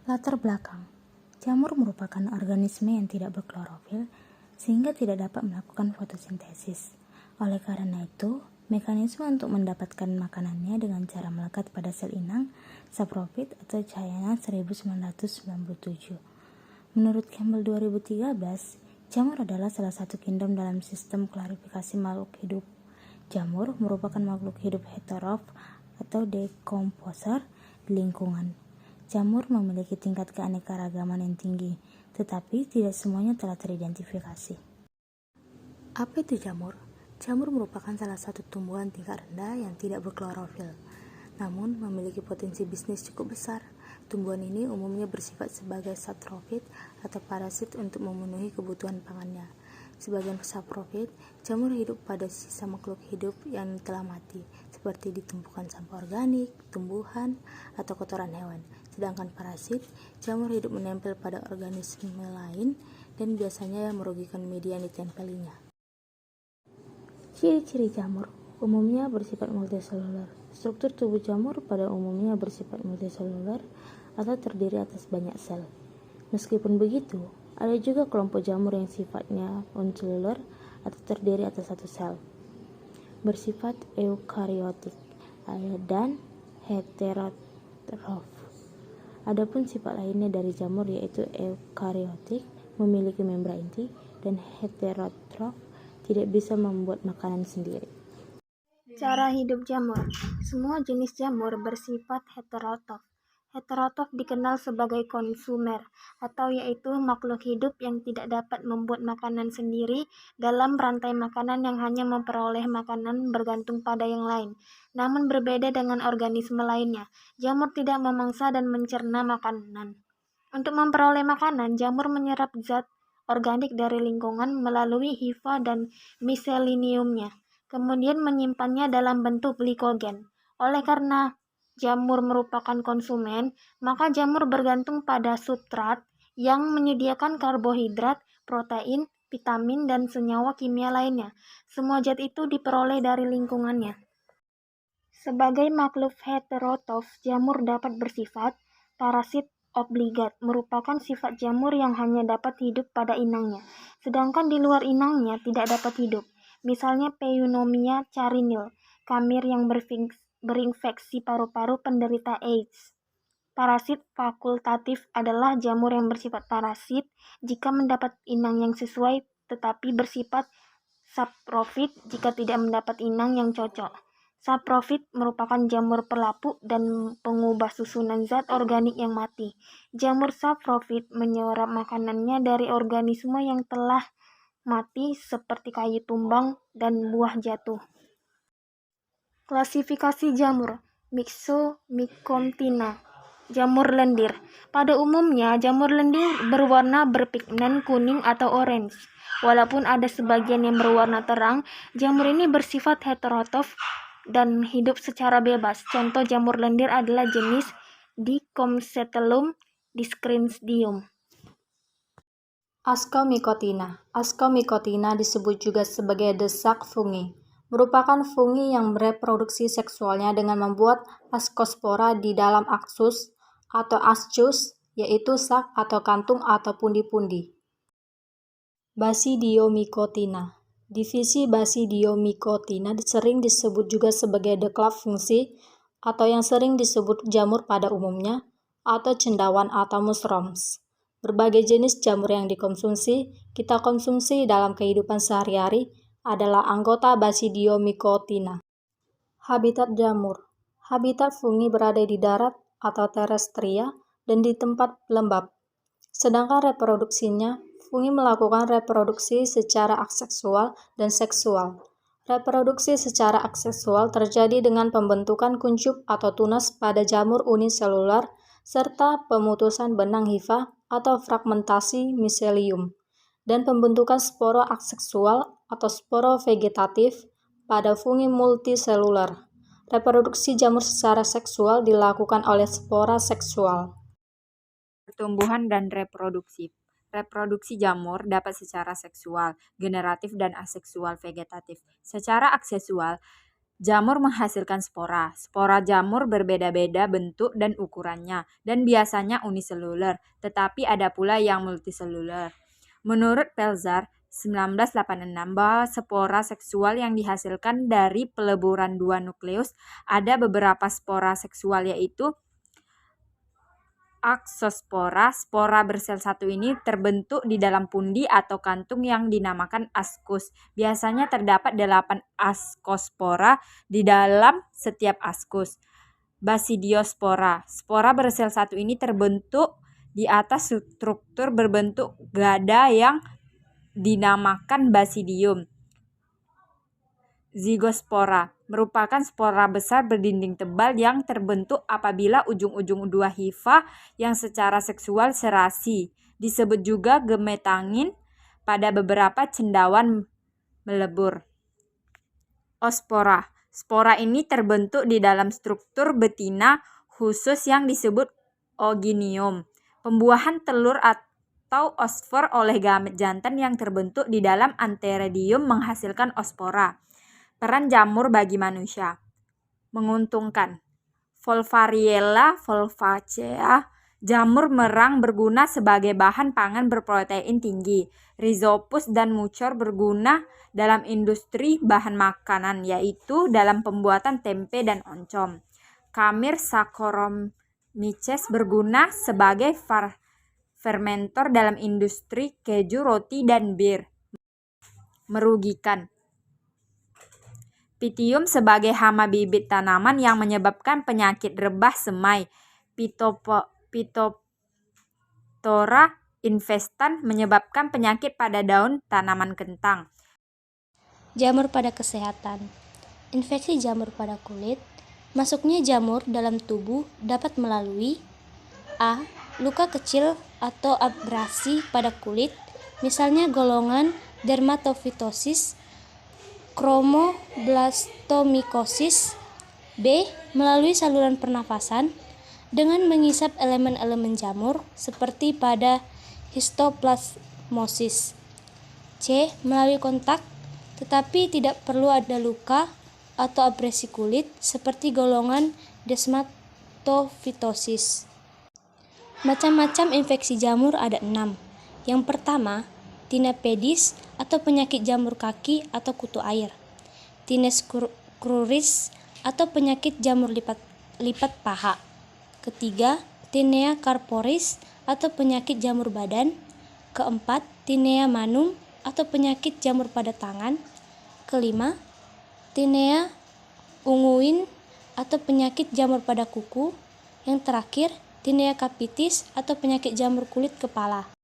Latar belakang. Jamur merupakan organisme yang tidak berklorofil sehingga tidak dapat melakukan fotosintesis. Oleh karena itu, mekanisme untuk mendapatkan makanannya dengan cara melekat pada sel inang, saprofit atau Chayana 1997. Menurut Campbell 2013, jamur adalah salah satu kingdom dalam sistem klasifikasi makhluk hidup. Jamur merupakan makhluk hidup heterof atau decomposer di lingkungan. Jamur memiliki tingkat keanekaragaman yang tinggi, tetapi tidak semuanya telah teridentifikasi. Apa itu jamur? Jamur merupakan salah satu tumbuhan tingkat rendah yang tidak berklorofil, namun memiliki potensi bisnis cukup besar. Tumbuhan ini umumnya bersifat sebagai saprofit atau parasit untuk memenuhi kebutuhan pangannya. Sebagian saprofit, jamur hidup pada sisa makhluk hidup yang telah mati, seperti di tumpukan sampah organik, tumbuhan, atau kotoran hewan. Sedangkan parasit, jamur hidup menempel pada organisme lain dan biasanya merugikan media yang ditempelinya. Ciri-ciri jamur umumnya bersifat multiseluler. Struktur tubuh jamur pada umumnya bersifat multiseluler atau terdiri atas banyak sel. Meskipun begitu, ada juga kelompok jamur yang sifatnya uniseluler atau terdiri atas satu sel, bersifat eukariotik dan heterotrof. Adapun sifat lainnya dari jamur yaitu eukariotik memiliki membran inti dan heterotrof tidak bisa membuat makanan sendiri. Cara hidup jamur. Semua jenis jamur bersifat heterotrof. Heterotrof dikenal sebagai konsumer, atau yaitu makhluk hidup yang tidak dapat membuat makanan sendiri dalam rantai makanan yang hanya memperoleh makanan bergantung pada yang lain. Namun berbeda dengan organisme lainnya, jamur tidak memangsa dan mencerna makanan. Untuk memperoleh makanan, jamur menyerap zat organik dari lingkungan melalui hifa dan miseliniumnya, kemudian menyimpannya dalam bentuk glikogen. Oleh karena jamur merupakan konsumen, maka jamur bergantung pada substrat yang menyediakan karbohidrat, protein, vitamin, dan senyawa kimia lainnya. Semua zat itu diperoleh dari lingkungannya. Sebagai makhluk heterotrof, jamur dapat bersifat parasit obligat, merupakan sifat jamur yang hanya dapat hidup pada inangnya, sedangkan di luar inangnya tidak dapat hidup. Misalnya Peunomia carinil, kamir yang berinfeksi paru-paru penderita AIDS. Parasit fakultatif adalah jamur yang bersifat parasit jika mendapat inang yang sesuai, tetapi bersifat saprofit jika tidak mendapat inang yang cocok. Saprofit merupakan jamur pelapuk dan pengubah susunan zat organik yang mati. Jamur saprofit menyerap makanannya dari organisme yang telah mati seperti kayu tumbang dan buah jatuh. Klasifikasi jamur. Myxomycotina. Jamur lendir. Pada umumnya, jamur lendir berwarna berpigmen kuning atau orange. Walaupun ada sebagian yang berwarna terang, jamur ini bersifat heterotrof dan hidup secara bebas. Contoh jamur lendir adalah jenis Dichomcetelum discrindium. Ascomycotina. Ascomycotina disebut juga sebagai desak fungi. Merupakan fungi yang bereproduksi seksualnya dengan membuat askospora di dalam aksus atau ascus, yaitu sak atau kantung atau pundi-pundi. Basidiomycotina. Divisi Basidiomycotina sering disebut juga sebagai deklaf fungsi atau yang sering disebut jamur pada umumnya atau cendawan atau mushrooms. Berbagai jenis jamur yang kita konsumsi dalam kehidupan sehari-hari adalah anggota Basidiomycotina. Habitat jamur. Habitat fungi berada di darat atau terestria dan di tempat lembab. Sedangkan reproduksinya, fungi melakukan reproduksi secara aseksual dan seksual. Reproduksi secara aseksual terjadi dengan pembentukan kuncup atau tunas pada jamur uniselular serta pemutusan benang hifa atau fragmentasi miselium, dan pembentukan sporo aseksual atau sporo vegetatif pada fungi multiselular. Reproduksi jamur secara seksual dilakukan oleh spora seksual. Pertumbuhan dan reproduksi. Reproduksi jamur dapat secara seksual, generatif, dan aseksual vegetatif. Secara aseksual, Jamur menghasilkan spora. Spora jamur berbeda-beda bentuk dan ukurannya, dan biasanya uniseluler, tetapi ada pula yang multiseluler. Menurut Pelzar, 1986, bahwa spora seksual yang dihasilkan dari peleburan dua nukleus, ada beberapa spora seksual yaitu Ascospora. Spora bersel satu ini terbentuk di dalam pundi atau kantung yang dinamakan ascus. Biasanya terdapat 8 ascospora di dalam setiap ascus. Basidiospora. Spora bersel satu ini terbentuk di atas struktur berbentuk gada yang dinamakan basidium. Zygospora merupakan spora besar berdinding tebal yang terbentuk apabila ujung-ujung dua hifa yang secara seksual serasi. Disebut juga gemetangin pada beberapa cendawan melebur. Oospora. Spora ini terbentuk di dalam struktur betina khusus yang disebut ooginium. Pembuahan telur atau oospor oleh gamet jantan yang terbentuk di dalam antheridium menghasilkan oospora. Peran jamur bagi manusia menguntungkan. Volvariella volvacea, jamur merang berguna sebagai bahan pangan berprotein tinggi. Rhizopus dan mucor berguna dalam industri bahan makanan, yaitu dalam pembuatan tempe dan oncom. Khamir Saccharomyces berguna sebagai fermentor dalam industri keju, roti, dan bir. Merugikan. Pitium sebagai hama bibit tanaman yang menyebabkan penyakit rebah semai. Phytophthora infestan menyebabkan penyakit pada daun tanaman kentang. Jamur pada kesehatan. Infeksi jamur pada kulit. Masuknya jamur dalam tubuh dapat melalui a. luka kecil atau abrasi pada kulit, misalnya golongan dermatofitosis, chromoblastomycosis. B. melalui saluran pernafasan dengan mengisap elemen-elemen jamur seperti pada histoplasmosis. C. melalui kontak, tetapi tidak perlu ada luka atau abrasi kulit seperti golongan desmatofitosis. Macam-macam infeksi jamur ada 6. Yang pertama, tinea pedis atau penyakit jamur kaki atau kutu air. Tinea cruris atau penyakit jamur lipat paha. Ketiga, tinea corporis atau penyakit jamur badan. Keempat, tinea manum atau penyakit jamur pada tangan. Kelima, tinea unguin atau penyakit jamur pada kuku. Yang terakhir, tinea capitis atau penyakit jamur kulit kepala.